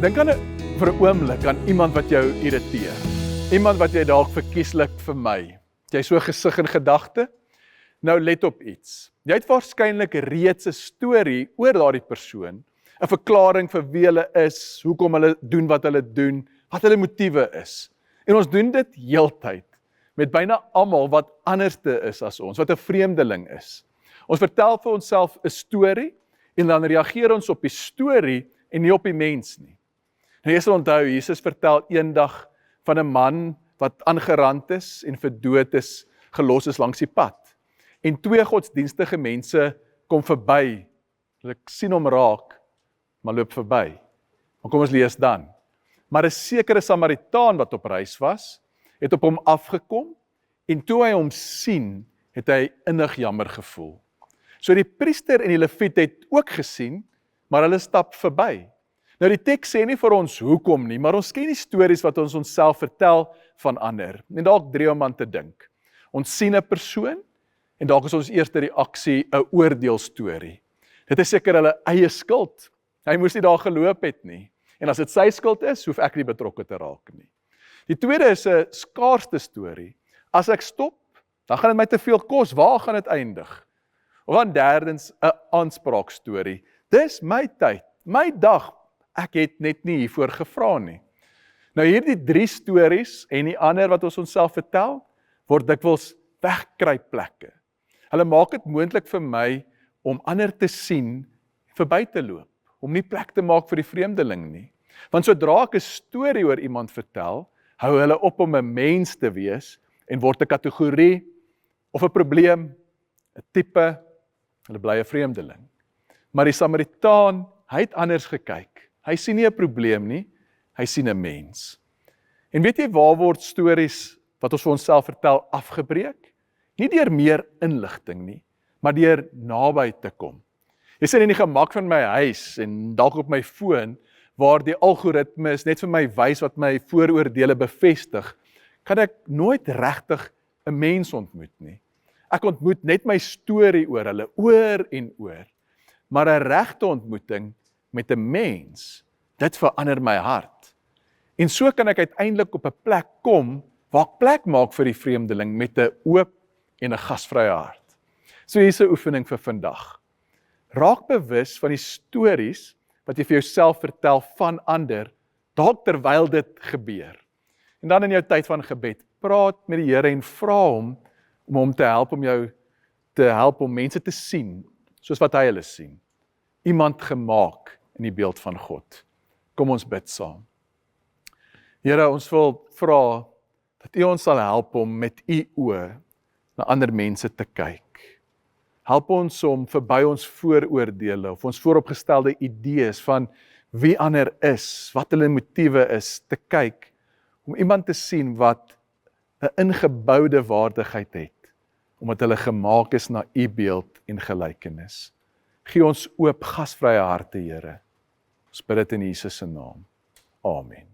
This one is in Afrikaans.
Dink aan vir 'n oomblik aan iemand wat jou irriteer. Iemand wat jy dalk verkieslik vermy. Jy so gesig en gedagte. Nou let op iets. Jy het waarskynlik reeds 'n storie oor daardie persoon, 'n verklaring vir wie hulle is, hoekom hulle doen, wat hulle motiewe is. En ons doen dit heeltyd met byna almal wat anderste is as ons, wat 'n vreemdeling is. Ons vertel vir onsself 'n storie en dan reageer ons op die storie en nie op die mens nie. Nou jy sal onthou, Jesus vertel eendag van 'n man wat aangerand is en vir dood is, gelos is langs die pad. En 2 godsdienstige mense kom verby. Hulle sien hom raak, maar loop verby. Maar kom ons lees dan. Maar 'n sekere Samaritaan wat op reis was, het op hom afgekom en toe hy hom sien, het hy innig jammer gevoel. So die priester en die leviet het ook gesien, maar hulle stap verby. Nou die teks sê nie vir ons hoekom nie, maar ons ken die stories wat ons onsself vertel van ander. En dalk drie om aan te dink. Ons sien 'n persoon en dalk is ons eerste reaksie 'n oordeelstorie. Dit is seker hulle eie skuld. Hy moes nie daar geloop het nie. En as dit sy skuld is, hoef ek nie betrokke te raak nie. Die tweede is 'n skaarste storie. As ek stop, dan gaan dit my te veel kos. Waar gaan dit eindig? Of dan derdens 'n aanspraakstorie. Dis my tyd, my dag. Ek het net nie hiervoor gevra nie. Nou hierdie 3 stories en die ander wat ons onsself vertel, word dikwels wegkruipplekke. Hulle maak dit moontlik vir my om ander te sien, verby te loop, om nie plek te maak vir die vreemdeling nie. Want sodra ek 'n storie oor iemand vertel, hou hulle op om 'n mens te wees en word 'n kategorie of 'n probleem, 'n tipe, hulle bly 'n vreemdeling. Maar die Samaritaan, hy het anders gekyk. Hy sien nie 'n probleem nie, hy sien 'n mens. En weet jy waar word stories wat ons vir onsself vertel afgebreek? Nie deur meer inligting nie, maar deur naby te kom. Jy sien in die gemak van my huis en dalk op my foon, waar die algoritmes net vir my wys wat my vooroordeele bevestig, kan ek nooit regtig 'n mens ontmoet nie. Ek ontmoet net my storie oor hulle, oor en oor. Maar 'n regte ontmoeting met 'n mens, dit verander my hart. En so kan ek uiteindelik op 'n plek kom, waar ek plek maak vir die vreemdeling met 'n oop en 'n gasvrye hart. So hier is 'n oefening vir vandag. Raak bewus van die stories wat jy vir jouself vertel van ander, dalk terwyl dit gebeur. En dan in jou tyd van gebed, praat met die Here en vra hom om hom te help om mense te sien, soos wat hy hulle sien. Iemand gemaak in die beeld van God. Kom ons bid saam. Here, ons wil vra dat U ons sal help om met U oë na ander mense te kyk. Help ons om verby ons vooroordeele of ons vooropgestelde idees van wie ander is, wat hulle motiewe is, te kyk, om iemand te sien wat 'n ingeboude waardigheid het, omdat hulle gemaak is na U beeld en gelykenis. Gee ons oop, gasvrye harte, Here. Ons bid dit in Jesus se naam. Amen.